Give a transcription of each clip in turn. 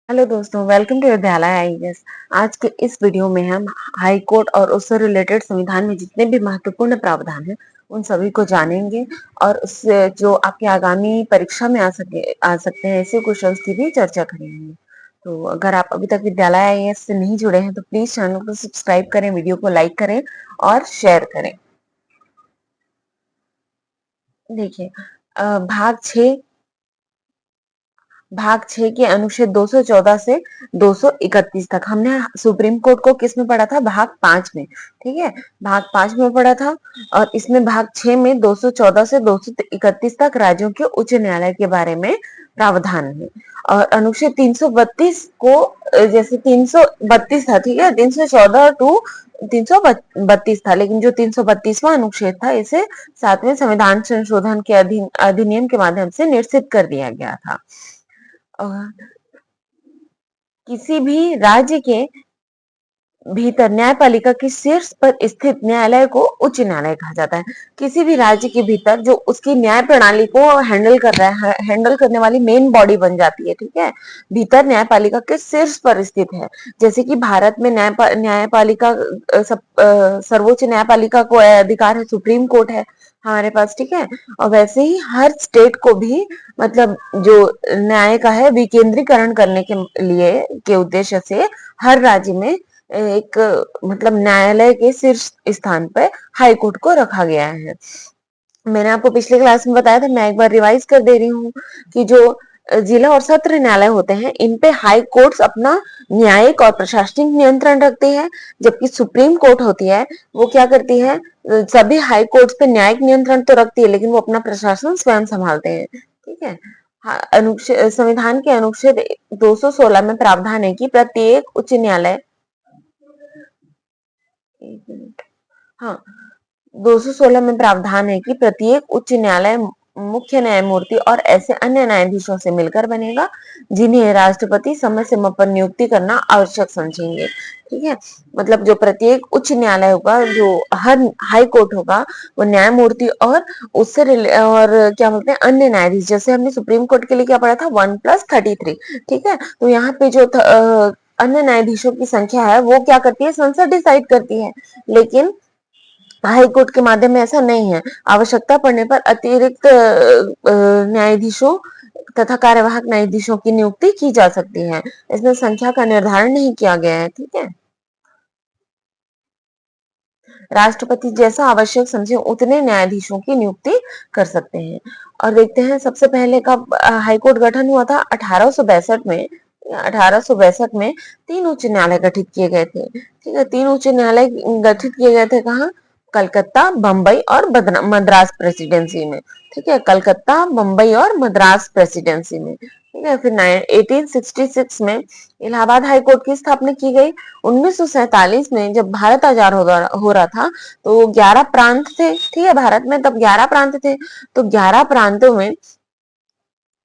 Hello दोस्तों, welcome to विद्यालय IAS. आज के इस वीडियो में हम हाई कोर्ट और उससे रिलेटेड संविधान में जितने भी महत्वपूर्ण प्रावधान हैं उन सभी को जानेंगे और उससे जो आपके आगामी परीक्षा में आ सकते हैं ऐसे क्वेश्चंस की भी चर्चा करेंगे। तो अगर आप अभी तक विद्यालय आईएएस से नहीं जुड़े हैं तो प्लीज चैनल को सब्सक्राइब करें, वीडियो को लाइक करें और शेयर करें। देखिए, भाग 6 के अनुच्छेद 214 से 231 तक हमने सुप्रीम कोर्ट को किस में पढ़ा था? भाग 5 में। ठीक है, भाग 5 में पढ़ा था और इसमें भाग 6 में 214 से 231 तक राज्यों के उच्च न्यायालय के बारे में प्रावधान है। और अनुच्छेद 332 को जैसे 332 था, ठीक है, 314 टू 332 था, लेकिन जो 332वां अनुच्छेद था इसे 7वें संविधान संशोधन के अधिनियम के माध्यम से निश्चित कर दिया गया था। किसी भी राज्य के भीतर न्यायपालिका के शीर्ष पर स्थित न्यायालय को उच्च न्यायालय कहा जाता है। किसी भी राज्य के भीतर जो उसकी न्याय प्रणाली को हैंडल कर रहा है, हैंडल करने वाली मेन बॉडी बन जाती है, ठीक है, भीतर न्यायपालिका के शीर्ष पर स्थित है। जैसे कि भारत में न्यायपालिका सर्वोच्च न्यायपालिका को अधिकार है, सुप्रीम कोर्ट है हमारे पास, ठीक है। और वैसे ही हर स्टेट को भी मतलब जो न्याय का है विकेंद्रीकरण करने के लिए के उद्देश्य से हर राज्य में एक मतलब न्यायालय के शीर्ष स्थान पर हाई कोर्ट को रखा गया है। मैंने आपको पिछले क्लास में बताया था, मैं एक बार रिवाइज कर दे रही हूँ कि जो जिला और सत्र न्यायालय होते हैं इन पे हाई कोर्ट्स अपना न्यायिक और प्रशासनिक नियंत्रण रखती है, जबकि सुप्रीम कोर्ट होती है वो क्या करती है, सभी हाई कोर्ट्स पे न्यायिक नियंत्रण तो रखती है लेकिन वो अपना प्रशासन स्वयं संभालते हैं, ठीक है। संविधान के अनुच्छेद 216 में प्रावधान है कि प्रत्येक उच्च न्यायालय, एक मिनट, हाँ, 216 में प्रावधान है कि प्रत्येक उच्च न्यायालय मुख्य न्यायमूर्ति और ऐसे अन्य न्यायाधीशों से मिलकर बनेगा जिन्हें राष्ट्रपति समय समय पर नियुक्ति करना आवश्यक समझेंगे, ठीक है। मतलब जो प्रत्येक उच्च न्यायालय होगा, जो हर हाई कोर्ट होगा, वो न्यायमूर्ति और और क्या बोलते हैं अन्य न्यायाधीश, जैसे हमने सुप्रीम कोर्ट के लिए क्या पढ़ा था 1+33, ठीक है। तो यहाँ पे जो अन्य न्यायाधीशों की संख्या है वो क्या करती है, संसद डिसाइड करती है, लेकिन हाई कोर्ट के माध्यम में ऐसा नहीं है। आवश्यकता पड़ने पर अतिरिक्त न्यायाधीशों तथा कार्यवाहक न्यायाधीशों की नियुक्ति की जा सकती है। इसमें संख्या का निर्धारण नहीं किया गया है, ठीक है। राष्ट्रपति जैसा आवश्यक समझे उतने न्यायाधीशों की नियुक्ति कर सकते हैं। और देखते हैं सबसे पहले कब हाईकोर्ट गठन हुआ था? 1862 में। 1862 में 3 उच्च न्यायालय गठित किए गए थे, ठीक है। 3 उच्च न्यायालय गठित किए गए थे कहाँ? कलकत्ता, बम्बई और मद्रास प्रेसिडेंसी में, ठीक है। कलकत्ता, बम्बई और मद्रास प्रेसिडेंसी में, ठीक है। फिर 1866 में इलाहाबाद हाई कोर्ट की स्थापना की गई। 1947 में जब भारत आजाद हो रहा था तो 11 प्रांत थे, ठीक है, भारत में तब 11 प्रांत थे, तो 11 प्रांतों में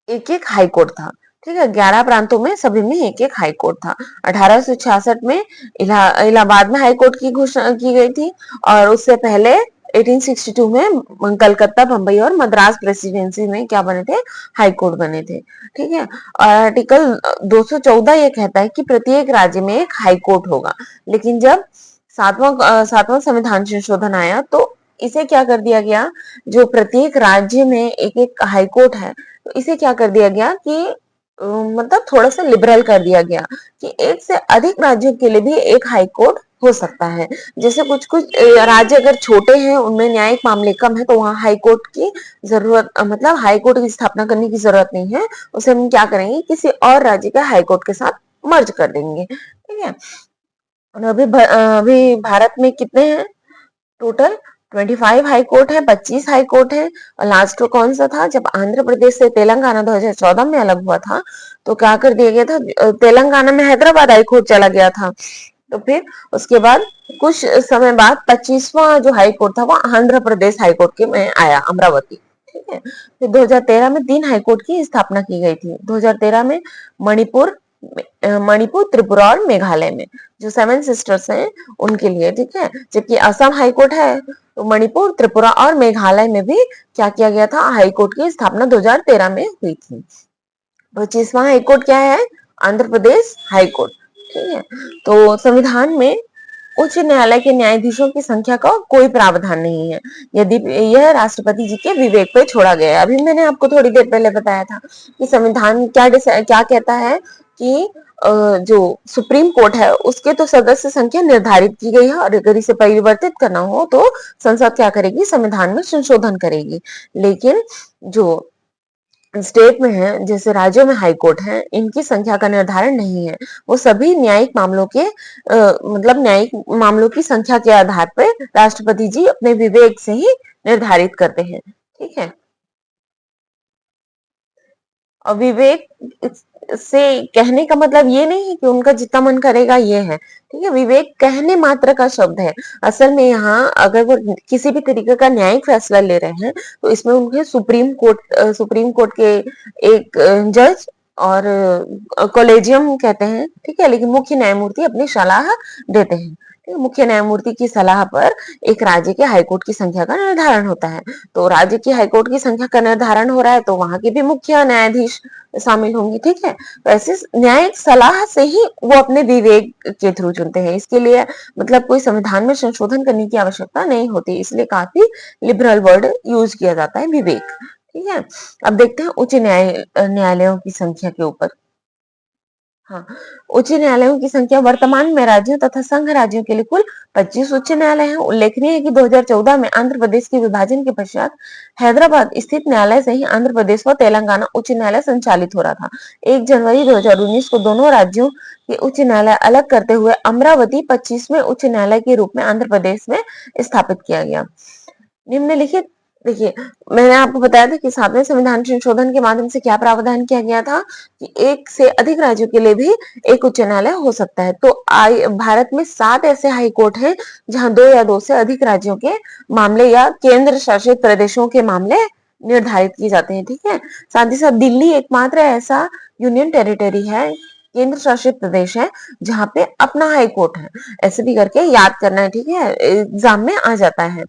एक एक हाई कोर्ट था, ठीक है। 11 प्रांतों में सभी में एक एक हाई कोर्ट था। 1866 में इलाहाबाद में हाई कोर्ट की घोषणा की गई थी और उससे पहले 1862 में कलकत्ता, बम्बई और मद्रास प्रेसिडेंसी में क्या बने थे? हाई कोर्ट बने थे, ठीक है। और आर्टिकल 214 ये कहता है कि प्रत्येक राज्य में एक हाई कोर्ट होगा, लेकिन जब सातवां संविधान संशोधन आया तो इसे क्या कर दिया गया, जो प्रत्येक राज्य में एक एक हाई कोर्ट है तो इसे क्या कर दिया गया कि मतलब थोड़ा सा लिबरल कर दिया गया कि एक से अधिक राज्यों के लिए भी एक हाई कोर्ट हो सकता है। जैसे कुछ कुछ राज्य अगर छोटे हैं, उनमें न्यायिक मामले कम है, तो वहां हाई कोर्ट की जरूरत मतलब हाई कोर्ट की स्थापना करने की जरूरत नहीं है, उसे हम क्या करेंगे, किसी और राज्य का हाई कोर्ट के साथ मर्ज कर देंगे, ठीक है। और अभी भारत में कितने हैं टोटल? 25 हाई कोर्ट है, 25 हाई कोर्ट है। और लास्ट कौन सा था? जब आंध्र प्रदेश से तेलंगाना 2014 में अलग हुआ था तो क्या कर दिया गया था, तेलंगाना में हैदराबाद हाई कोर्ट चला गया था। तो फिर उसके बाद कुछ समय बाद 25वां जो हाई कोर्ट था वो आंध्र प्रदेश हाई कोर्ट के में आया, अमरावती, ठीक है। फिर 2013 में 3 हाई कोर्ट की स्थापना की गई थी। 2013 में मणिपुर मणिपुर, त्रिपुरा और मेघालय में, जो 7 सिस्टर्स हैं उनके लिए, ठीक है। जबकि असम हाई कोर्ट है, तो मणिपुर, त्रिपुरा और मेघालय में भी क्या किया गया था, हाई कोर्ट की स्थापना 2013 में हुई थी। 25वां हाई कोर्ट क्या है? Andhra Pradesh high court. ठीक है, तो संविधान में उच्च न्यायालय के न्यायाधीशों की संख्या का कोई प्रावधान नहीं है, यदि यह राष्ट्रपति जी के विवेक पे छोड़ा गया है। अभी मैंने आपको थोड़ी देर पहले बताया था कि संविधान क्या कहता है कि जो सुप्रीम कोर्ट है उसके तो सदस्य संख्या निर्धारित की गई है, और अगर इसे परिवर्तित करना हो तो संसद क्या करेगी, संविधान में संशोधन करेगी। लेकिन जो स्टेट में है, जैसे राज्यों में हाई कोर्ट है, इनकी संख्या का निर्धारण नहीं है। वो सभी न्यायिक मामलों के मतलब न्यायिक मामलों की संख्या के आधार पर राष्ट्रपति जी अपने विवेक से ही निर्धारित करते हैं। ठीक है, और विवेक से कहने का मतलब ये नहीं है कि उनका जितना मन करेगा ये है। ठीक है, विवेक कहने मात्र का शब्द है। असल में यहाँ अगर वो किसी भी तरीके का न्यायिक फैसला ले रहे हैं तो इसमें उन्हें सुप्रीम कोर्ट के एक जज और कॉलेजियम कहते हैं। ठीक है, लेकिन मुख्य न्यायमूर्ति अपनी सलाह देते हैं। ठीक है, मुख्य न्यायमूर्ति की सलाह पर एक राज्य के हाईकोर्ट की संख्या का निर्धारण होता है। तो राज्य की हाईकोर्ट की संख्या का निर्धारण हो रहा है तो वहां के भी मुख्य न्यायाधीश शामिल होंगे। ठीक है, तो ऐसे न्यायिक सलाह से ही वो अपने विवेक के थ्रू चुनते हैं। इसके लिए मतलब कोई संविधान में संशोधन करने की आवश्यकता नहीं होती, इसलिए काफी लिबरल वर्ड यूज किया जाता है विवेक। ठीक है, अब देखते हैं उच्च न्यायालयों की संख्या के ऊपर। हाँ, उच्च न्यायालयों की संख्या वर्तमान में राज्यों तथा संघ राज्यों के लिए कुल 25 उच्च न्यायालय हैं। उल्लेखनीय है कि 2014 में आंध्र प्रदेश के विभाजन के पश्चात हैदराबाद स्थित न्यायालय से ही आंध्र प्रदेश व तेलंगाना उच्च न्यायालय संचालित हो रहा था। 1 जनवरी 2019 को दोनों राज्यों के उच्च न्यायालय अलग करते हुए अमरावती 25वें उच्च न्यायालय के रूप में आंध्र प्रदेश में स्थापित किया गया। निम्नलिखित देखिए, मैंने आपको बताया था कि 7वें संविधान संशोधन के माध्यम से क्या प्रावधान किया गया था कि एक से अधिक राज्यों के लिए भी एक उच्च न्यायालय हो सकता है। तो भारत में 7 ऐसे हाई कोर्ट हैं जहां 2 या 2 से अधिक राज्यों के मामले या केंद्र शासित प्रदेशों के मामले निर्धारित किए जाते हैं। ठीक है, साथ ही साथ दिल्ली एकमात्र ऐसा यूनियन टेरिटरी है, केंद्र शासित प्रदेश है, जहां पे अपना हाई कोर्ट है। ऐसे भी करके याद करना है। ठीक है, एग्जाम में आ जाता है,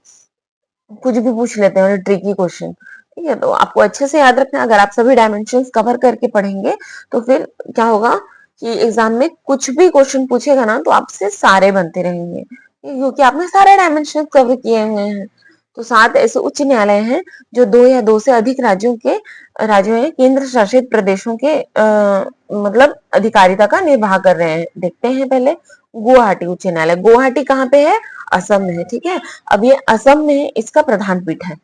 कुछ भी पूछ लेते हैं ट्रिकी क्वेश्चन। ठीक है, तो आपको अच्छे से याद रखना है। अगर आप सभी डायमेंशंस कवर करके पढ़ेंगे तो फिर क्या होगा कि एग्जाम में कुछ भी क्वेश्चन पूछेगा ना तो आपसे सारे बनते रहेंगे, क्योंकि आपने सारे डायमेंशन कवर किए हुए हैं। तो 7 ऐसे उच्च न्यायालय हैं जो 2 या 2 से अधिक राज्यों या केंद्र शासित प्रदेशों के मतलब अधिकारिता का निर्वाह कर रहे हैं। देखते हैं पहले गुवाहाटी उच्च न्यायालय। गुवाहाटी कहाँ पे है, असम में है। ठीक है, अब ये असम में इसका प्रधान पीठ है,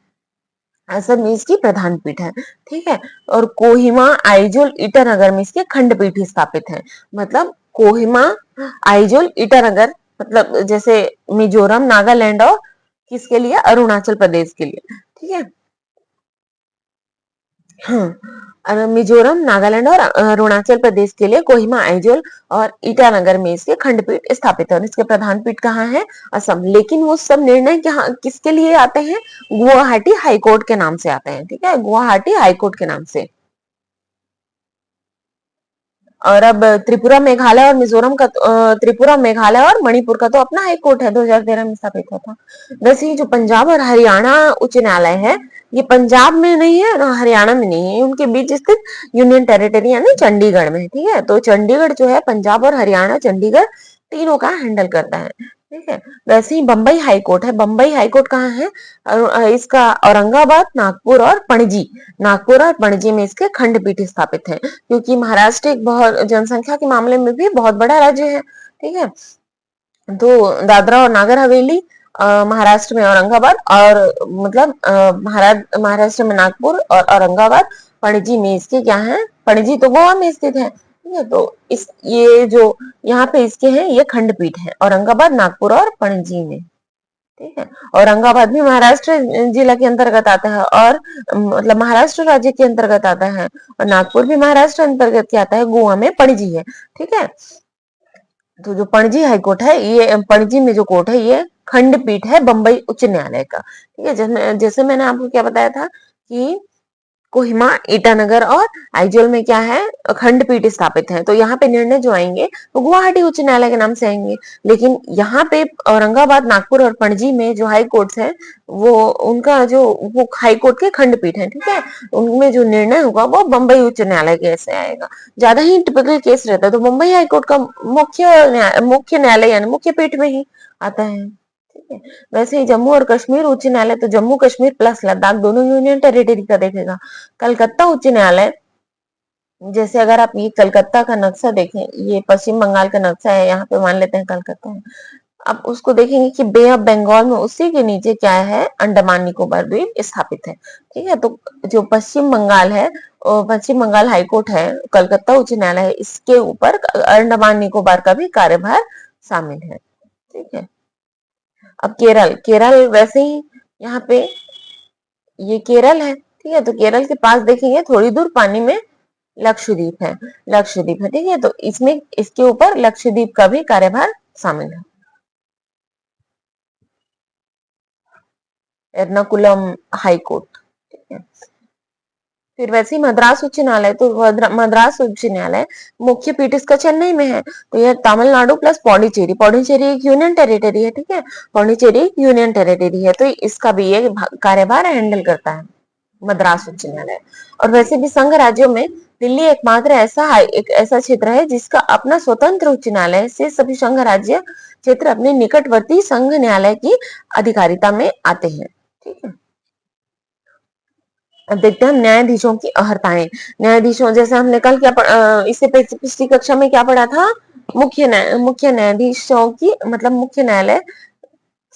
असम में इसकी प्रधान पीठ है। ठीक है, और कोहिमा आइजोल ईटानगर में इसके खंडपीठ स्थापित है। मतलब कोहिमा आइजोल ईटानगर, मतलब जैसे मिजोरम नागालैंड और किसके लिए, अरुणाचल प्रदेश के लिए। ठीक है, हाँ, मिजोरम नागालैंड और अरुणाचल प्रदेश के लिए कोहिमा आइजोल और ईटानगर में इसके खंडपीठ स्थापित है, और इसके प्रधान पीठ कहाँ है, असम। लेकिन वो सब निर्णय किसके लिए आते हैं, गुवाहाटी हाईकोर्ट के नाम से आते हैं। ठीक है, गुवाहाटी हाईकोर्ट के नाम से। और अब त्रिपुरा मेघालय और मणिपुर का तो अपना हाई कोर्ट है, 2013 में स्थापित हुआ था। वैसे ही जो पंजाब और हरियाणा उच्च न्यायालय है, ये पंजाब में नहीं है और हरियाणा में नहीं है, उनके बीच स्थित यूनियन टेरिटरी यानी चंडीगढ़ में है। ठीक है, तो चंडीगढ़ जो है पंजाब और हरियाणा, चंडीगढ़ तीनों का हैंडल करता है। ठीक है, वैसे ही बम्बई हाई कोर्ट है। बम्बई हाई कोर्ट कहाँ है, इसका औरंगाबाद, नागपुर और पणजी, नागपुर और पणजी में इसके खंडपीठ स्थापित है, क्योंकि महाराष्ट्र एक बहुत जनसंख्या के मामले में भी बहुत बड़ा राज्य है। ठीक है, तो दादरा और नागर हवेली महाराष्ट्र में औरंगाबाद, और मतलब महाराष्ट्र में नागपुर और औरंगाबाद, पणजी में इसके क्या है, पणजी तो गोवा में स्थित है। ठीक है, तो इस ये जो यहाँ पे इसके हैं ये खंडपीठ है, औरंगाबाद, नागपुर और पणजी में। ठीक है, औरंगाबाद भी महाराष्ट्र जिला के अंतर्गत आता है, और मतलब महाराष्ट्र राज्य के अंतर्गत आता है, और नागपुर भी महाराष्ट्र अंतर्गत के आता है, गोवा में पणजी है। ठीक है, तो जो पणजी हाईकोर्ट है, ये पणजी में जो कोर्ट है ये खंडपीठ है बंबई उच्च न्यायालय का। ठीक है, जैसे मैंने आपको क्या बताया था कि कोहिमा, ईटानगर और आइजोल में क्या है, खंडपीठ स्थापित है। तो यहाँ पे निर्णय जो आएंगे वो गुवाहाटी उच्च न्यायालय के नाम से आएंगे। लेकिन यहाँ पे औरंगाबाद, नागपुर और पणजी में जो हाई कोर्ट्स है वो उनका जो वो हाई कोर्ट के खंडपीठ है, ठीक है। उनमें जो निर्णय होगा वो बम्बई उच्च न्यायालय के ऐसे आएगा। ज्यादा ही टिपिकल केस रहता है तो मुंबई हाई कोर्ट का मुख्य न्यायालय यानी मुख्य पीठ में ही आता है, ठीक है। वैसे ही जम्मू और कश्मीर उच्च न्यायालय तो जम्मू कश्मीर प्लस लद्दाख दोनों यूनियन टेरिटरी का देखेगा। कलकत्ता उच्च न्यायालय, जैसे अगर आप ये कलकत्ता का नक्शा देखें, ये पश्चिम बंगाल का नक्शा है, यहाँ पे मान लेते हैं कलकत्ता है। अब उसको देखेंगे कि बे ऑफ बंगाल में उसी के नीचे क्या है, अंडमान निकोबार द्वीप स्थापित है, ठीक है। तो जो पश्चिम बंगाल है, पश्चिम बंगाल हाईकोर्ट है, कलकत्ता उच्च न्यायालय है, इसके ऊपर अंडमान निकोबार का भी कार्यभार शामिल है, ठीक है। अब केरल, केरल वैसे ही यहाँ पे ये केरल है, ठीक है। तो केरल के पास देखेंगे थोड़ी दूर पानी में लक्षद्वीप है, लक्षद्वीप है, ठीक है। तो इसमें इसके ऊपर लक्षद्वीप का भी कार्यभार शामिल है। एर्नाकुलम हाई कोर्ट, ठीक है। फिर वैसे ही मद्रास उच्च न्यायालय, तो मद्रास उच्च न्यायालय मुख्य पीठ इसका चेन्नई में है। तो यह तमिलनाडु प्लस पौंडीचेरी, पौंडीचेरी एक यूनियन टेरिटरी है, ठीक है। पौंडीचेरी एक यूनियन टेरिटरी है, तो इसका भी ये कार्यभार हैंडल करता है मद्रास उच्च न्यायालय। और वैसे भी संघ राज्यों में दिल्ली एकमात्र एक ऐसा क्षेत्र है जिसका अपना स्वतंत्र उच्च न्यायालय से सभी संघ राज्य क्षेत्र अपने निकटवर्ती संघ न्यायालय की अधिकारिता में आते हैं, ठीक है। अब देखते हैं न्यायाधीशों की अहर्ताएं। न्यायाधीशों, जैसे हमने कल क्या इससे पिछली कक्षा में क्या पढ़ा था, मुख्य न्यायाधीशों की मतलब मुख्य न्यायालय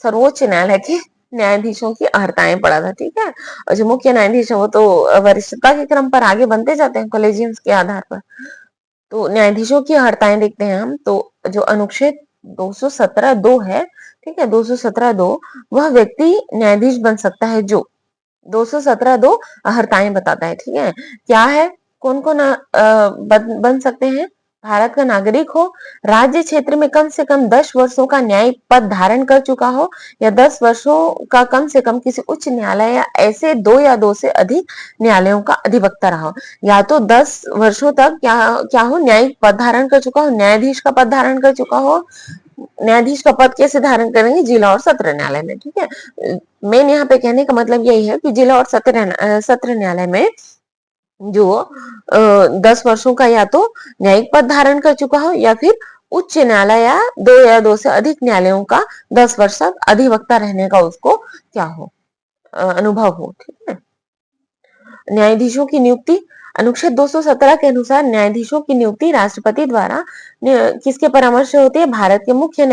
सर्वोच्च न्यायालय के न्यायाधीशों की अहर्ताएं पढ़ा था, ठीक है। और जो मुख्य न्यायाधीश है वो तो वरिष्ठता के क्रम पर आगे बनते जाते हैं कॉलेजियम्स के आधार पर। तो न्यायाधीशों की अहर्ताएं देखते हैं हम, तो जो अनुच्छेद 217(2) है, ठीक है, 217(2), वह व्यक्ति न्यायाधीश बन सकता है जो 217(2) अहर्ताएं बताता है, ठीक है। क्या है, कौन कौन बन सकते हैं, भारत का नागरिक हो, राज्य क्षेत्र में कम से कम 10 वर्षों का न्यायिक पद धारण कर चुका हो, या 10 वर्षों का कम से कम किसी उच्च न्यायालय या ऐसे 2 या 2 से अधिक न्यायालयों का अधिवक्ता रहा हो। या तो 10 वर्षों तक क्या क्या हो, न्यायिक पद धारण कर चुका हो, न्यायाधीश का पद धारण कर चुका हो। न्यायाधीश का पद कैसे धारण करेंगे, जिला और सत्र न्यायालय में, ठीक है। मेन यहाँ पे कहने का मतलब यही है कि जिला और सत्र न्यायालय में जो 10 वर्षों का या तो न्यायिक पद धारण कर चुका हो, या फिर उच्च न्यायालय या 2 से अधिक न्यायालयों का 10 वर्ष तक अधिवक्ता रहने का उसको क्या हो, अनुभव हो, ठीक है। न्यायाधीशों की नियुक्ति, अनुच्छेद 217 के अनुसार न्यायाधीशों की नियुक्ति राष्ट्रपति द्वारा किसके परामर्श से होती है, भारत के मुख्य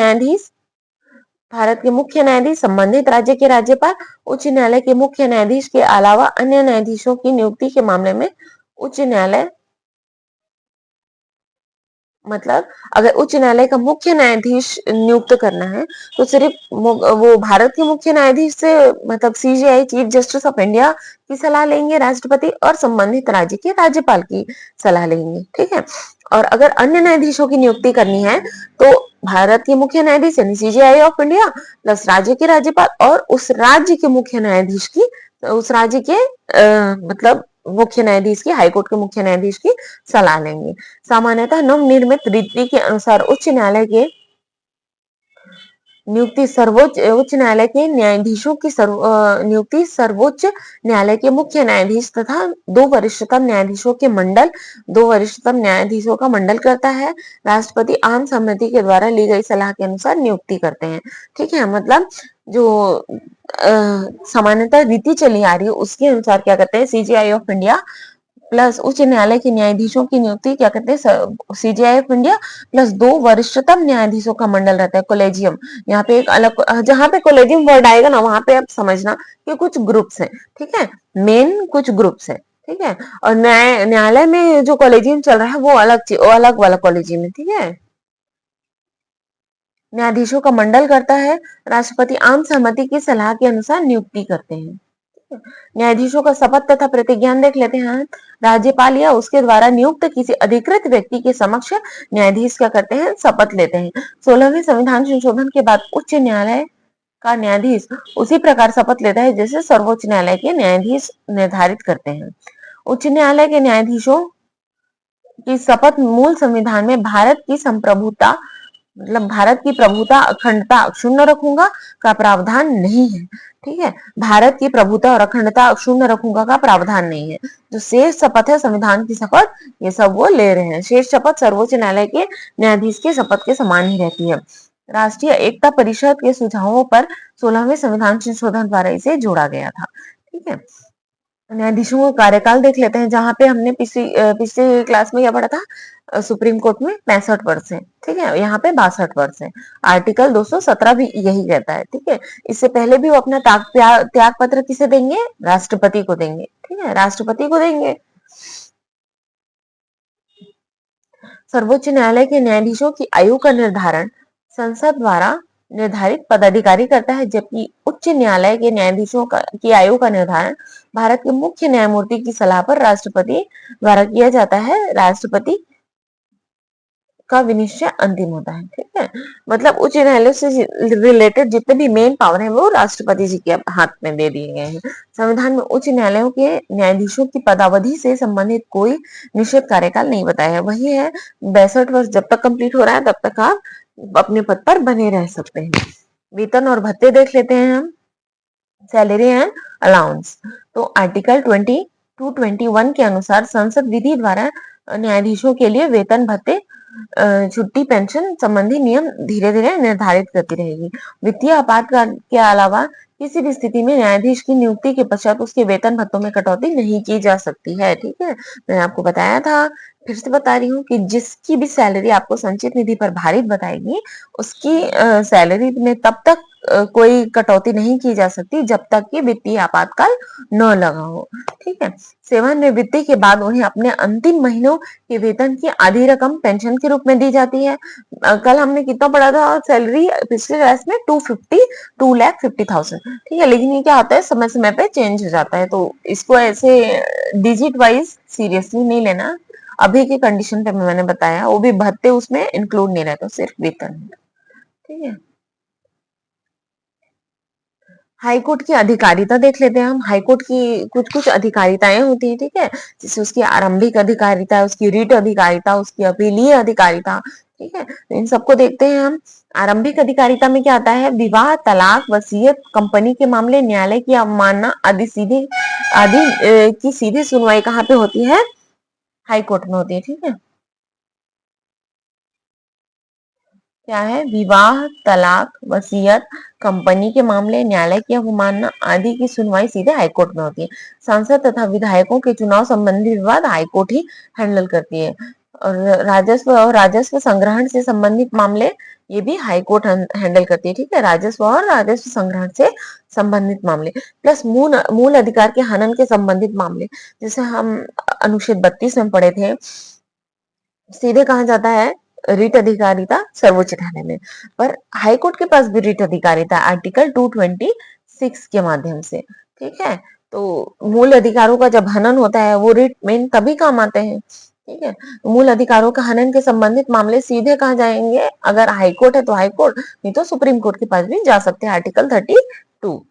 न्यायाधीश, संबंधित राज्य के राज्यपाल, उच्च न्यायालय के मुख्य न्यायाधीश के अलावा अन्य न्यायाधीशों की नियुक्ति के मामले में उच्च न्यायालय, मतलब अगर उच्च न्यायालय का मुख्य न्यायाधीश नियुक्त करना है तो सिर्फ वो भारत के मुख्य न्यायाधीश से, मतलब CJI, chief justice of India की सलाह लेंगे राष्ट्रपति, और संबंधित राज्य के राज्यपाल की सलाह लेंगे, ठीक है। और अगर अन्य न्यायाधीशों की नियुक्ति करनी है तो भारत के मुख्य न्यायाधीश यानी सीजेआई ऑफ इंडिया प्लस राज्य के राज्यपाल और उस राज्य के मुख्य न्यायाधीश की, उस राज्य के मतलब मुख्य न्यायाधीश की, हाईकोर्ट के मुख्य न्यायाधीश की सलाह लेंगे। सामान्यतः नवनिर्मित रीति के अनुसार उच्च न्यायालय के नियुक्ति उच्च न्यायालय के न्यायाधीशों की नियुक्ति सर्वोच्च न्यायालय के मुख्य न्यायाधीश तथा 2 वरिष्ठतम न्यायाधीशों के मंडल, 2 वरिष्ठतम न्यायाधीशों का मंडल करता है। राष्ट्रपति आम सहमति के द्वारा ली गई सलाह के अनुसार नियुक्ति करते हैं, ठीक है। मतलब जो सामान्यतः रीति चली आ रही है उसके अनुसार क्या करते हैं, सीजेआई ऑफ इंडिया प्लस उच्च न्यायालय के न्यायाधीशों की नियुक्ति क्या करते हैं, सीजेआई ऑफ इंडिया प्लस 2 वरिष्ठतम न्यायाधीशों का मंडल रहता है, कोलेजियम। यहाँ पे एक अलग, जहां पे कोलेजियम वर्ड आएगा ना वहां पे आप समझना कि कुछ ग्रुप्स हैं, ठीक है, मेन कुछ ग्रुप्स हैं, ठीक है। और न्यायालय में जो कोलेजियम चल रहा है वो अलग वाला कोलेजियम है, ठीक है। न्यायाधीशों का मंडल करता है, राष्ट्रपति आम सहमति की सलाह के अनुसार नियुक्ति करते हैं। न्यायाधीशों का शपथ तथा प्रतिज्ञान देख लेते हैं। राज्यपाल या उसके द्वारा नियुक्त किसी अधिकृत व्यक्ति के समक्ष न्यायाधीश क्या करते हैं, शपथ लेते हैं। 16वें संविधान संशोधन के बाद उच्च न्यायालय का न्यायाधीश उसी प्रकार शपथ लेता है जैसे सर्वोच्च न्यायालय के न्यायाधीश निर्धारित करते हैं। उच्च न्यायालय के न्यायाधीशों की शपथ मूल संविधान में भारत की संप्रभुता, मतलब भारत की प्रभुता अखंडता अक्षुण्ण रखूंगा का प्रावधान नहीं है। ठीक है, भारत की प्रभुता और अखंडता अक्षुण्ण रखूंगा का प्रावधान नहीं है। जो शेष शपथ है, संविधान की शपथ, ये सब वो ले रहे हैं। शेष शपथ सर्वोच्च न्यायालय के न्यायाधीश के शपथ के समान ही रहती है। राष्ट्रीय एकता परिषद के सुझावों पर 16वें संविधान संशोधन द्वारा इसे जोड़ा गया था। ठीक है, न्यायाधीशों का कार्यकाल देख लेते हैं, जहां पे हमने पिछली क्लास में क्या पढ़ा था, सुप्रीम कोर्ट में 65 वर्ष है। ठीक है, यहाँ पे 62 वर्ष है। आर्टिकल 217 भी यही कहता है। ठीक है, इससे पहले भी वो अपना त्याग पत्र किसे देंगे, राष्ट्रपति को देंगे। ठीक है, राष्ट्रपति को देंगे। सर्वोच्च न्यायालय के न्यायाधीशों की आयु का निर्धारण संसद द्वारा निर्धारित पदाधिकारी करता है, जबकि उच्च न्यायालय के न्यायाधीशों की आयु का निर्धारण भारत के मुख्य न्यायमूर्ति की सलाह पर राष्ट्रपति द्वारा किया जाता है। राष्ट्रपति का विनिश्चय अंतिम होता है। ठीक है, मतलब उच्च न्यायालय से रिलेटेड जितने भी मेन पावर है वो राष्ट्रपति जी के हाथ में दे दिए गए हैं। संविधान में उच्च न्यायालयों के न्यायाधीशों की पदावधि से संबंधित कोई निश्चित कार्यकाल नहीं बताया है। वही है, 62 वर्ष जब तक कंप्लीट हो रहा है तब तक आप अपने पद पर बने रह सकते हैं। वेतन और भत्ते देख लेते हैं हम, सैलरी एंड अलाउंस। तो आर्टिकल 2221 के अनुसार संसद विधि द्वारा न्यायाधीशों के लिए वेतन भत्ते, छुट्टी, पेंशन संबंधी नियम धीरे धीरे निर्धारित करती रहेगी। वित्तीय आपातकाल के अलावा किसी भी स्थिति में न्यायाधीश की नियुक्ति के पश्चात उसके वेतन भत्तों में कटौती नहीं की जा सकती है। ठीक है, मैंने आपको बताया था, फिर से बता रही हूँ कि जिसकी भी सैलरी आपको संचित निधि पर भारित बताएगी, उसकी सैलरी में तब तक कोई कटौती नहीं की जा सकती जब तक कि वित्तीय आपातकाल न लगा हो। ठीक है, सेवानिवृत्ति के बाद उन्हें अपने अंतिम महीनों के वेतन की आधी रकम पेंशन के रूप में दी जाती है। कल हमने कितना पढ़ा था सैलरी पिछले क्लास में, 2,50,000। ठीक है, लेकिन ये क्या होता है, समय समय पे चेंज हो जाता है, तो इसको ऐसे डिजिट वाइज सीरियसली नहीं लेना। अभी के कंडीशन पे मैंने बताया, वो भी भत्ते उसमें इंक्लूड नहीं रहता, सिर्फ वेतन। ठीक है, हाईकोर्ट की अधिकारिता देख लेते हैं हम। हाईकोर्ट की कुछ कुछ अधिकारिताएं होती हैं। ठीक है, जैसे उसकी आरंभिक अधिकारिता, उसकी रीट अधिकारिता, उसकी अपीलीय अधिकारिता। ठीक है, तो इन सबको देखते हैं हम। आरंभिक अधिकारिता में क्या आता है, विवाह, तलाक, वसीयत, कंपनी के मामले, न्यायालय की अवमानना आदि की सीधी सुनवाई कहाँ पे होती है, हाईकोर्ट में होती है। ठीक है, क्या है, विवाह, तलाक, वसीयत, कंपनी के मामले, न्यायालय की अवमानना आदि की सुनवाई सीधे हाईकोर्ट में होती है। सांसद तथा विधायकों के चुनाव संबंधी विवाद हाईकोर्ट ही हैंडल करती है। और राजस्व संग्रहण से संबंधित मामले, ये भी हाईकोर्ट हैंडल करती है। ठीक है, राजस्व और राजस्व संग्रहण से संबंधित मामले, प्लस मूल अधिकार के हनन के संबंधित मामले, जैसे हम अनुच्छेद 32 में पढ़े थे, सीधे कहा जाता है रीट अधिकारिता सर्वोच्च न्यायालय में। पर हाईकोर्ट के पास भी रीट अधिकारिता आर्टिकल 226 के माध्यम से। ठीक है, तो मूल अधिकारों का जब हनन होता है वो रीट में तभी काम आते हैं। ठीक है, मूल अधिकारों का हनन के संबंधित मामले सीधे कहा जाएंगे, अगर हाईकोर्ट है तो हाईकोर्ट, नहीं तो सुप्रीम कोर्ट के पास भी जा सकते हैं, आर्टिकल 32।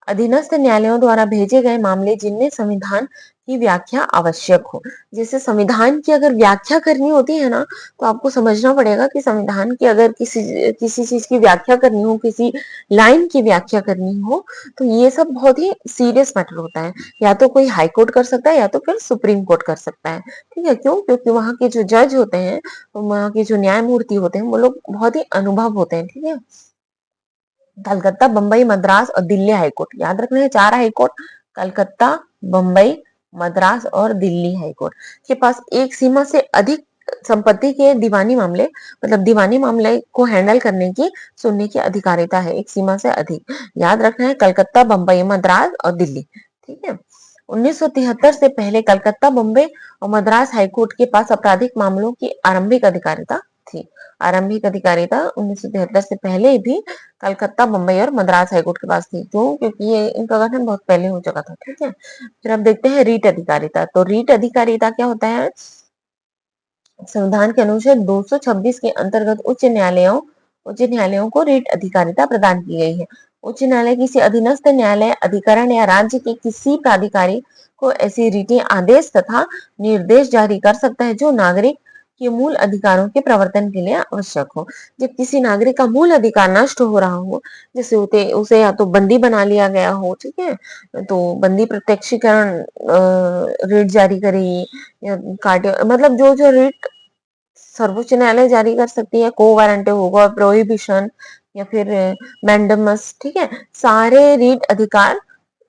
अधीनस्थ न्यायालयों द्वारा भेजे गए मामले जिनमें संविधान की व्याख्या आवश्यक हो। जैसे संविधान की अगर व्याख्या करनी होती है ना, तो आपको समझना पड़ेगा कि संविधान की अगर किसी चीज की व्याख्या करनी हो, किसी लाइन की व्याख्या करनी हो, तो ये सब बहुत ही सीरियस मैटर होता है। या तो कोई हाई कोर्ट कर सकता है या तो फिर सुप्रीम कोर्ट कर सकता है। ठीक है, क्यों, क्योंकि वहां के जो जज होते हैं, वहां के जो न्यायमूर्ति होते हैं, वो लोग बहुत ही अनुभव होते हैं। ठीक है, कलकत्ता, बंबई, मद्रास और दिल्ली हाईकोर्ट, याद रखना है, 4 हाईकोर्ट, कलकत्ता, बंबई, मद्रास और दिल्ली हाईकोर्ट के पास एक सीमा से अधिक संपत्ति के दीवानी मामले, मतलब दीवानी मामले को हैंडल करने की, सुनने की अधिकारिता है, एक सीमा से अधिक। याद रखना है, कलकत्ता, बंबई, मद्रास और दिल्ली। ठीक है, 1973 से पहले कलकत्ता, बंबई और मद्रास हाईकोर्ट के पास आपराधिक मामलों की आरंभिक अधिकारिता थी। आरंभिक अधिकारिता 1973 से पहले भी कलकत्ता, बंबई और मद्रास हाईकोर्ट के पास थी। क्यों, क्योंकि ये इनका गठन बहुत पहले हो चुका था। ठीक है, फिर अब देखते हैं रीट अधिकारिता। तो रीट अधिकारिता क्या होता है, संविधान के अनुच्छेद 226 के अंतर्गत उच्च न्यायालयों को रीट अधिकारिता प्रदान की गई है। उच्च न्यायालय किसी अधीनस्थ न्यायालय, अधिकरण या राज्य के किसी प्राधिकारी को ऐसी रीटें आदेश तथा निर्देश जारी कर सकता है जो नागरिक के मूल अधिकारों के प्रवर्तन के लिए आवश्यक हो। जब किसी नागरिक का मूल अधिकार नष्ट हो रहा हो, जैसे उसे उसे या तो बंदी बना लिया गया हो, ठीक है, तो बंदी प्रत्यक्षीकरण रीट जारी करेगी, या कार्डियो मतलब जो जो रीट सर्वोच्च न्यायालय जारी कर सकती है, को वारंटी होगा, प्रोहिबिशन या फिर मैंडमस, ठीक है, सारे रीट अधिकार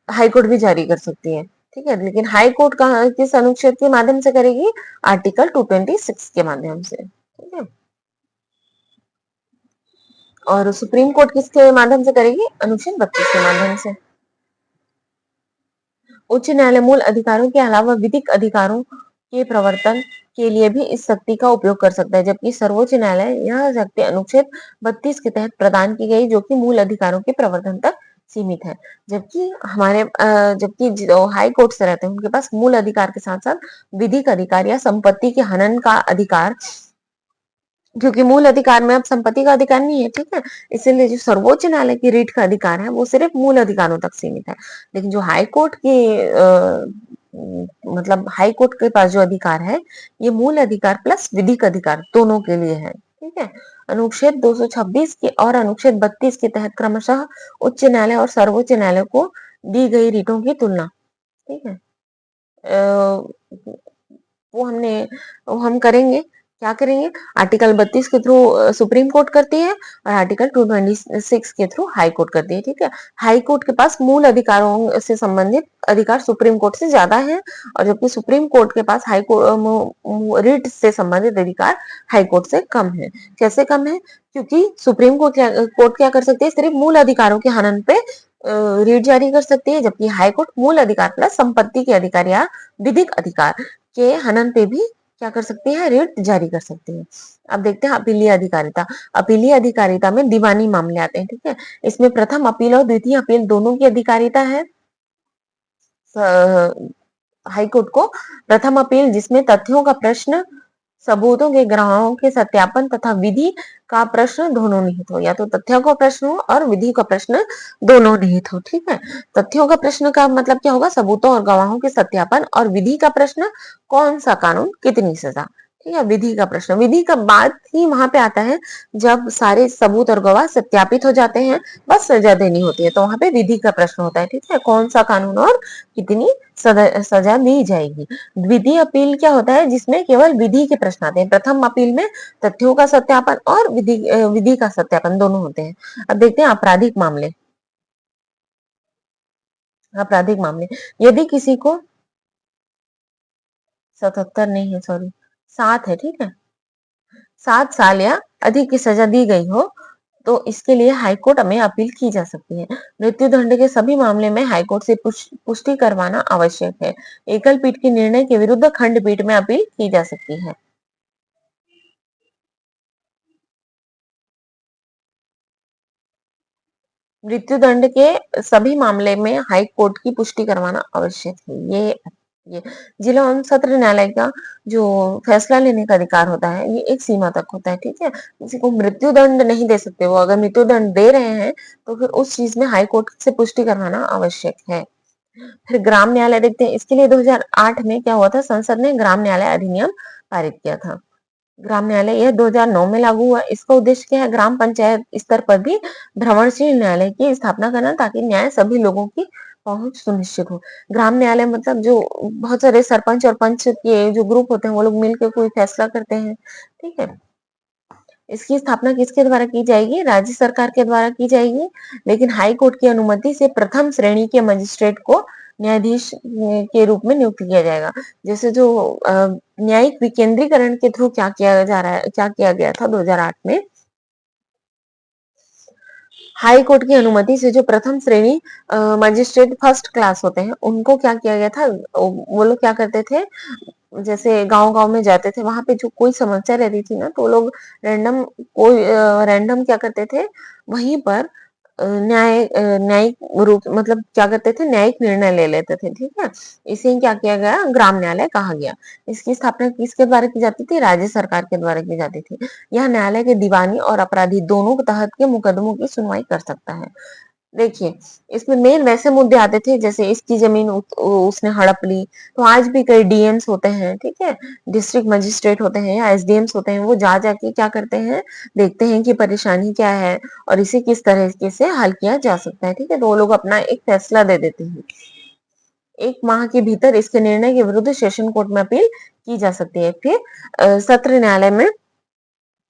हाईकोर्ट भी जारी कर सकती है, ठीक है। लेकिन हाई कोर्ट का किस अनुच्छेद के माध्यम से करेगी? आर्टिकल 226 के माध्यम से, ठीक है। और सुप्रीम कोर्ट किसके माध्यम से करेगी? अनुच्छेद 32 के माध्यम से। उच्च न्यायालय मूल अधिकारों के अलावा विधिक अधिकारों के प्रवर्तन के लिए भी इस शक्ति का उपयोग कर सकता है, जबकि सर्वोच्च न्यायालय यह शक्ति अनुच्छेद 32 के तहत प्रदान की गई, जो कि मूल अधिकारों के प्रवर्तन तक सीमित है। जबकि जो हाई कोर्ट से रहते हैं उनके पास मूल अधिकार के साथ साथ विधिक अधिकार या संपत्ति के हनन का अधिकार, क्योंकि मूल अधिकार में अब संपत्ति का अधिकार नहीं है, ठीक है, इसीलिए जो सर्वोच्च न्यायालय की रीट का अधिकार है वो सिर्फ मूल अधिकारों तक सीमित है। लेकिन जो हाई कोर्ट के मतलब हाई कोर्ट के पास जो अधिकार है, ये मूल अधिकार प्लस विधिक अधिकार दोनों के लिए है, ठीक है। अनुच्छेद 226 के और अनुच्छेद 32 के तहत क्रमशः उच्च न्यायालय और सर्वोच्च न्यायालय को दी गई रीटों की तुलना, ठीक है, वो हम करेंगे, क्या करेंगे? आर्टिकल 32 के थ्रू सुप्रीम कोर्ट करती है और आर्टिकल 226 के थ्रू हाई कोर्ट करती है, ठीक है। हाई कोर्ट के पास मूल अधिकारों से संबंधित अधिकार सुप्रीम कोर्ट से ज्यादा है, और जबकि सुप्रीम कोर्ट के पास हाई कोर्ट रीट से संबंधित अधिकार हाई कोर्ट से कम है। कैसे कम है? क्योंकि सुप्रीम कोर्ट क्या कर सकती है? सिर्फ मूल अधिकारों के हनन पे रीट जारी कर सकती है, जबकि हाई कोर्ट मूल अधिकार प्लस संपत्ति के अधिकार या विधिक अधिकार के हनन पे भी क्या कर सकती है? रीट जारी कर सकती है। अब देखते हैं अपीलीय अधिकारिता। अपीलीय अधिकारिता में दीवानी मामले आते हैं, ठीक है। इसमें प्रथम अपील और द्वितीय अपील दोनों की अधिकारिता है। हाईकोर्ट को प्रथम अपील जिसमें तथ्यों का प्रश्न, सबूतों के ग्राहों के सत्यापन तथा विधि का प्रश्न दोनों निहित हो, या तो तथ्यों का प्रश्न हो और विधि का प्रश्न दोनों निहित हो, ठीक है। तथ्यों का प्रश्न का मतलब क्या होगा? सबूतों और गवाहों के सत्यापन, और विधि का प्रश्न कौन सा कानून, कितनी सजा, ठीक है। विधि का प्रश्न, विधि का बात ही वहां पे आता है जब सारे सबूत और गवाह सत्यापित हो जाते हैं, बस सजा देनी होती है, तो वहां पे विधि का प्रश्न होता है, ठीक है, कौन सा कानून और कितनी सजा दी जाएगी। द्वितीय अपील क्या होता है? जिसमें केवल विधि के प्रश्न आते हैं। प्रथम अपील में तथ्यों का सत्यापन और विधि का सत्यापन दोनों होते हैं। अब देखते हैं आपराधिक मामले। आपराधिक मामले, यदि किसी को 77 नहीं है, सॉरी 7 है, ठीक है, 7 साल या अधिक की सजा दी गई हो तो इसके लिए हाईकोर्ट में अपील की जा सकती है। मृत्यु दंड के सभी मामले में हाईकोर्ट से पुष्टि करवाना आवश्यक है। एकल पीठ के निर्णय के विरुद्ध खंडपीठ में अपील की जा सकती है। मृत्यु दंड के सभी मामले में हाई कोर्ट की पुष्टि करवाना आवश्यक है। ये जिला एवं सत्र न्यायालय का जो फैसला लेने का अधिकार होता है, ये एक सीमा तक होता है, ठीक है। किसी को मृत्यु दंड नहीं दे सकते, वो अगर मृत्यु दंड दे रहे हैं तो फिर उस चीज में हाई कोर्ट से पुष्टि करवाना आवश्यक है। फिर ग्राम न्यायालय देखते हैं। इसके लिए 2008 में क्या हुआ था? संसद ने ग्राम न्यायालय अधिनियम पारित किया था। ग्राम न्यायालय यह 2009 में लागू हुआ। इसका उद्देश्य क्या है? ग्राम पंचायत स्तर पर भी भ्रमणशील न्यायालय की स्थापना करना, ताकि न्याय सभी लोगों की पहुंच सुनिश्चित हो। ग्राम न्यायालय मतलब जो बहुत सारे सरपंच और पंच के जो ग्रुप होते हैं वो लोग मिलकर कोई फैसला करते हैं, ठीक है। इसकी स्थापना किसके द्वारा की जाएगी? राज्य सरकार के द्वारा की जाएगी, लेकिन हाई कोर्ट की अनुमति से प्रथम श्रेणी के मजिस्ट्रेट को न्यायाधीश के रूप में नियुक्त किया जाएगा। जैसे जो न्यायिक विकेंद्रीकरण के थ्रू क्या किया जा रहा है, क्या किया गया था 2008 में, हाई कोर्ट की अनुमति से जो प्रथम श्रेणी मजिस्ट्रेट फर्स्ट क्लास होते हैं उनको क्या किया गया था? वो लोग क्या करते थे, जैसे गांव गांव में जाते थे, वहां पे जो कोई समस्या रहती थी ना, तो लोग रैंडम क्या करते थे, वहीं पर न्यायिक रूप मतलब क्या करते थे, न्यायिक निर्णय ले लेते थे, ठीक है। इसे क्या किया गया? ग्राम न्यायालय कहा गया। इसकी स्थापना किसके द्वारा की जाती थी? राज्य सरकार के द्वारा की जाती थी। यह न्यायालय के दीवानी और अपराधी दोनों तहत के मुकदमों की सुनवाई कर सकता है। देखिए, इसमें मेन वैसे मुद्दे आते थे जैसे इसकी ज़मीन उसने हड़प ली, तो आज भी कई डीएम्स होते हैं, ठीक है? डिस्ट्रिक्ट मजिस्ट्रेट होते हैं या एसडीएम्स होते हैं, वो जा के क्या करते हैं, देखते हैं कि परेशानी क्या है और इसे किस तरीके से हल किया जा सकता है, ठीक है? तो वो लोग अपना एक फैसला दे देते हैं। 1 माह के भीतर इसके निर्णय के विरुद्ध सेशन कोर्ट में अपील की जा सकती है। फिर सत्र न्यायालय में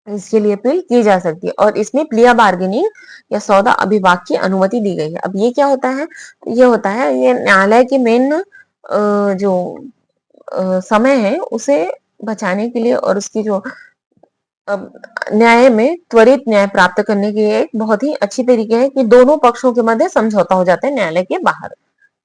इसके लिए अपील की जा सकती है और इसमें प्लिया बार्गेनिंग या सौदा अभिभाग की अनुमति दी गई है। अब ये क्या होता है? ये होता है ये न्यायालय के मेन जो समय है उसे बचाने के लिए और उसकी जो अब न्याय में त्वरित न्याय प्राप्त करने के लिए एक बहुत ही अच्छी तरीके है कि दोनों पक्षों के मध्य समझौता हो जाता है न्यायालय के बाहर।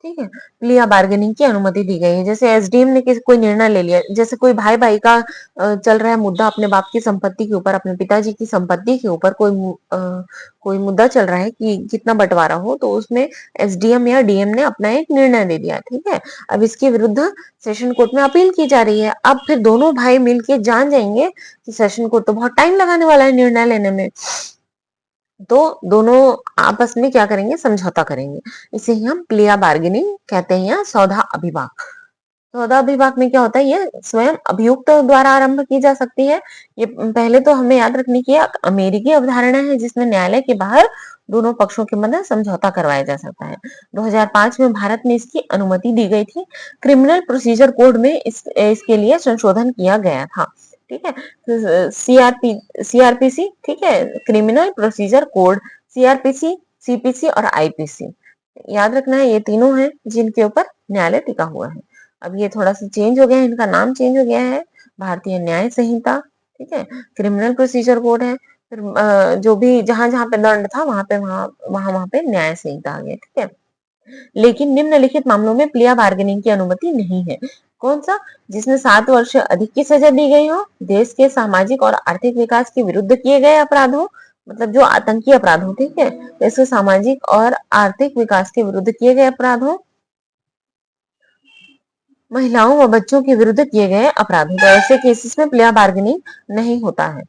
ठीक है, प्लिया बार्गेनिंग की अनुमति दी गई है। जैसे एसडीएम ने कोई निर्णय ले लिया, जैसे कोई भाई भाई का चल रहा है मुद्दा अपने बाप की संपत्ति के ऊपर, अपने पिताजी की संपत्ति के ऊपर कोई मुद्दा चल रहा है कि कितना बंटवारा हो, तो उसमें एसडीएम या डीएम ने अपना एक निर्णय दे दिया, ठीक है। अब इसके विरुद्ध सेशन कोर्ट में अपील की जा रही है। अब फिर दोनों भाई मिलके जान जाएंगे कि सेशन कोर्ट तो बहुत टाइम लगाने वाला है निर्णय लेने में, तो दोनों आपस में क्या करेंगे, समझौता करेंगे। इसे ही हम प्लिया बार्गेनिंग कहते हैं या सौदा अभिभाग। सौदा अभिभाग में क्या होता है, ये स्वयं अभियुक्त द्वारा आरंभ की जा सकती है। ये पहले तो हमें याद रखनी की अमेरिकी अवधारणा है जिसमें न्यायालय के बाहर दोनों पक्षों के मध्य समझौता करवाया जा सकता है। 2005 में भारत में इसकी अनुमति दी गई थी। क्रिमिनल प्रोसीजर कोड में इसके लिए संशोधन किया गया था, ठीक है। सीआरपीसी, ठीक है, criminal procedure code, CrPC, CPC और आईपीसी, याद रखना है ये तीनों हैं जिनके ऊपर न्यायालय टिका हुआ है। अब ये थोड़ा सा चेंज हो गया है, इनका नाम चेंज हो गया है, भारतीय न्याय संहिता, ठीक है, क्रिमिनल प्रोसीजर कोड है, फिर जो भी जहां जहां पे दंड था वहां पे न्याय संहिता आ गया, ठीक है। लेकिन निम्नलिखित मामलों में प्लिया बार्गेनिंग की अनुमति नहीं है। कौन सा? जिसमें 7 वर्ष से अधिक की सजा दी गई हो, देश के सामाजिक और आर्थिक विकास के विरुद्ध किए गए अपराध हो, मतलब जो आतंकी अपराध हो, ठीक है, देश के सामाजिक और आर्थिक विकास के विरुद्ध किए गए अपराध हो, महिलाओं व बच्चों के विरुद्ध किए गए अपराध हो, तो ऐसे केसेस में प्लिया बार्गेनिंग नहीं होता है।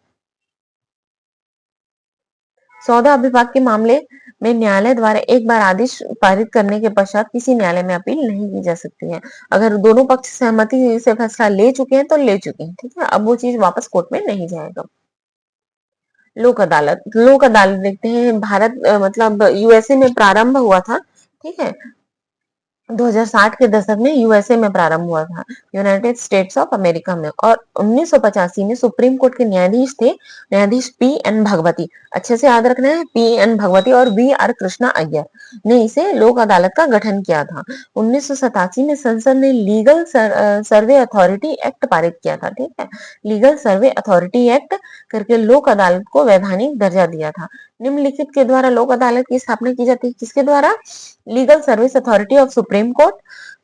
सौदा अभिभाग के मामले में न्यायालय द्वारा एक बार आदेश पारित करने के पश्चात किसी न्यायालय में अपील नहीं की जा सकती है। अगर दोनों पक्ष सहमति से फैसला ले चुके हैं तो ले चुके हैं, ठीक है, अब वो चीज वापस कोर्ट में नहीं जाएगा। लोक अदालत देखते हैं, भारत मतलब यूएसए में प्रारंभ हुआ था, ठीक है, 2060 के दशक में यूएसए में प्रारंभ हुआ था, यूनाइटेड स्टेट्स ऑफ अमेरिका में, और 1985 में सुप्रीम कोर्ट के न्यायाधीश थे, न्यायाधीश पी एन भगवती, अच्छे से याद रखना है, पी एन भगवती और वी आर कृष्णा अय्यर ने इसे लोक अदालत का गठन किया था। 1987 में संसद ने लीगल सर्वे अथॉरिटी एक्ट पारित किया था, ठीक है, लीगल सर्वे अथॉरिटी एक्ट करके लोक अदालत को वैधानिक दर्जा दिया था। निम्नलिखित के द्वारा लोक अदालत की स्थापना की जाती है, किसके द्वारा? Legal service authority of supreme court,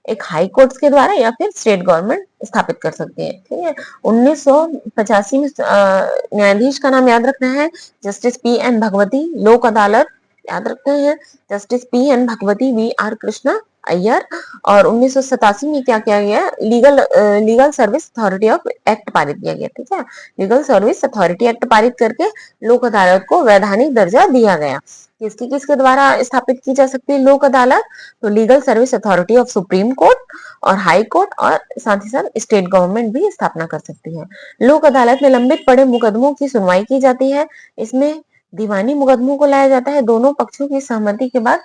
एक हाई कोर्ट के द्वारा, या फिर स्टेट गवर्नमेंट स्थापित कर सकती है, ठीक है। 1985 में न्यायाधीश का नाम याद रखना है, जस्टिस पी एन भगवती। लोक अदालत याद रखते हैं, justice P N Bhagwati, V R Krishna Iyer. और 1987 में क्या किया गया? Legal service authority of act पारित किया गया, ठीक है, लीगल सर्विस अथॉरिटी एक्ट पारित करके लोक अदालत को वैधानिक दर्जा दिया गया। किसकी किसके द्वारा स्थापित की जा सकती है लोक अदालत? तो legal service authority of supreme court और हाई कोर्ट, और साथ ही साथ स्टेट गवर्नमेंट भी स्थापना कर सकती है। लोक अदालत में लंबित पड़े मुकदमों की सुनवाई की जाती है। इसमें दीवानी मुकदमों को लाया जाता है दोनों पक्षों की सहमति के बाद,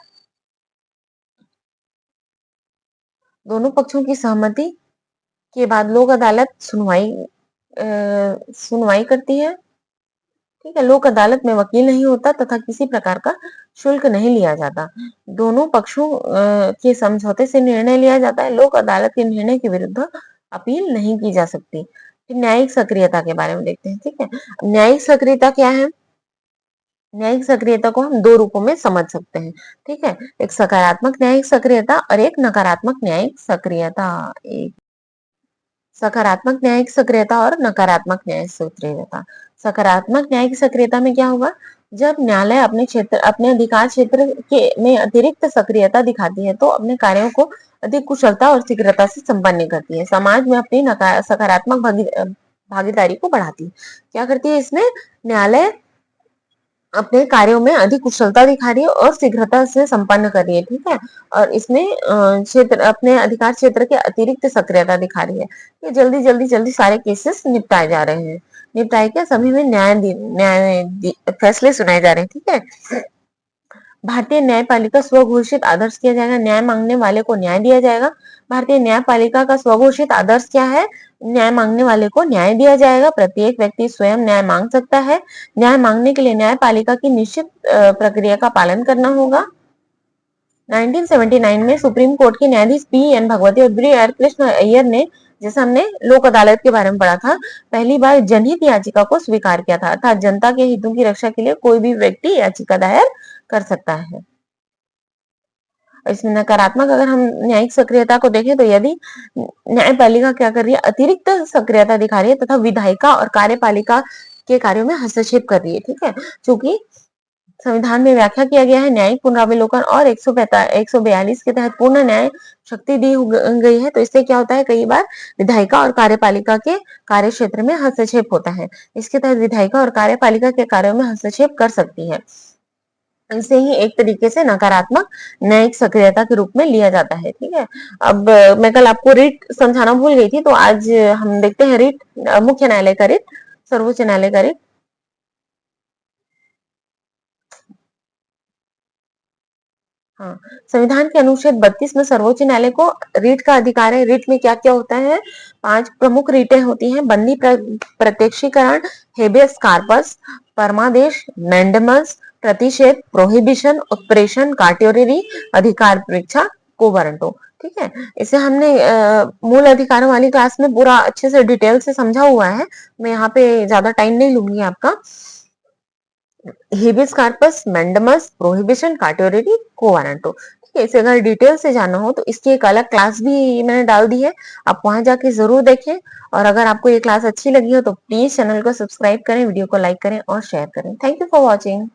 दोनों पक्षों की सहमति के बाद लोक अदालत सुनवाई करती है, ठीक है। लोक अदालत में वकील नहीं होता तथा किसी प्रकार का शुल्क नहीं लिया जाता। दोनों पक्षों के समझौते से निर्णय लिया जाता है। लोक अदालत के निर्णय के विरुद्ध अपील नहीं की जा सकती। फिर न्यायिक सक्रियता के बारे में देखते हैं, ठीक है। न्यायिक सक्रियता क्या है? न्यायिक सक्रियता को हम दो रूपों में समझ सकते हैं, ठीक है, एक सकारात्मक न्यायिक सक्रियता और एक नकारात्मक न्यायिक सक्रियता। एक सकारात्मक न्यायिक सक्रियता और नकारात्मक न्यायिक सक्रियता। सकारात्मक न्यायिक सक्रियता में क्या होगा? जब न्यायालय अपने अधिकार क्षेत्र के में अतिरिक्त सक्रियता दिखाती है तो अपने कार्यों को अधिक कुशलता और शीघ्रता से संपन्न करती है, समाज में अपनी सकारात्मक भागीदारी को बढ़ाती है। क्या करती है इसमें? न्यायालय अपने कार्यों में अधिक कुशलता दिखा रही है और शीघ्रता से संपन्न कर रही है, ठीक है। और इसमें क्षेत्र अपने अधिकार क्षेत्र के अतिरिक्त सक्रियता दिखा रही है। ये जल्दी जल्दी जल्दी सारे केसेस निपटाए जा रहे हैं। निपटाए क्या, सभी में फैसले सुनाए जा रहे हैं, ठीक है। भारतीय न्यायपालिका स्वघोषित आदर्श किया जाएगा, न्याय मांगने वाले को न्याय दिया जाएगा। भारतीय न्यायपालिका का स्वघोषित आदर्श क्या है, न्याय मांगने वाले को न्याय दिया जाएगा। प्रत्येक व्यक्ति स्वयं न्याय मांग सकता है। न्याय मांगने के लिए न्यायपालिका की निश्चित प्रक्रिया का पालन करना होगा। 1979 में सुप्रीम कोर्ट के न्यायाधीश पी.एन. भगवती और बी. आर. कृष्ण अय्यर ने, जैसे हमने लोक अदालत के बारे में पढ़ा था, पहली बार जनहित याचिका को स्वीकार किया था, अर्थात जनता के हितों की रक्षा के लिए कोई भी व्यक्ति याचिका दायर कर सकता है। इसमें नकारात्मक अगर हम न्यायिक सक्रियता को देखें तो यदि न्यायपालिका क्या कर रही है, अतिरिक्त सक्रियता दिखा रही है तथा विधायिका और कार्यपालिका के कार्यों में हस्तक्षेप कर रही है, ठीक है। क्योंकि संविधान में व्याख्या किया गया है न्यायिक पुनरावलोकन और 142 के तहत पूर्ण न्याय शक्ति दी गई है, तो इससे क्या होता है, कई बार विधायिका और कार्यपालिका के कार्य क्षेत्र में हस्तक्षेप होता है। इसके तहत विधायिका और कार्यपालिका के कार्यों में हस्तक्षेप कर सकती है। इसे ही एक तरीके से नकारात्मक न्यायिक सक्रियता के रूप में लिया जाता है, ठीक है। अब मैं कल आपको रिट समझाना भूल गई थी, तो आज हम देखते हैं रिट, मुख्य न्यायालय का रिट, सर्वोच्च न्यायालय का रिट। हाँ, संविधान के अनुच्छेद 32 में सर्वोच्च न्यायालय को रिट का अधिकार है। रिट में क्या क्या होता है, 5 प्रमुख रिटें होती हैं, बंदी प्रत्यक्षीकरण, हेबियस कार्पस, परमादेश, मैंडेमस, प्रतिषेध, प्रोहिबिशन, उत्प्रेषण, कार्टियोरी, अधिकार परीक्षा, को वारंटो, ठीक है। इसे हमने मूल अधिकारों वाली क्लास में पूरा अच्छे से डिटेल से समझा हुआ है। मैं यहाँ पे ज्यादा टाइम नहीं लूंगी आपका। Habeas corpus, mandamus, prohibition, certiorari, quo warranto, ठीक है। इसे अगर डिटेल से जानना हो तो इसकी एक अलग क्लास भी मैंने डाल दी है, आप वहां जाके जरूर देखें। और अगर आपको ये क्लास अच्छी लगी हो तो प्लीज चैनल को सब्सक्राइब करें, वीडियो को लाइक करें और शेयर करें। Thank you for watching.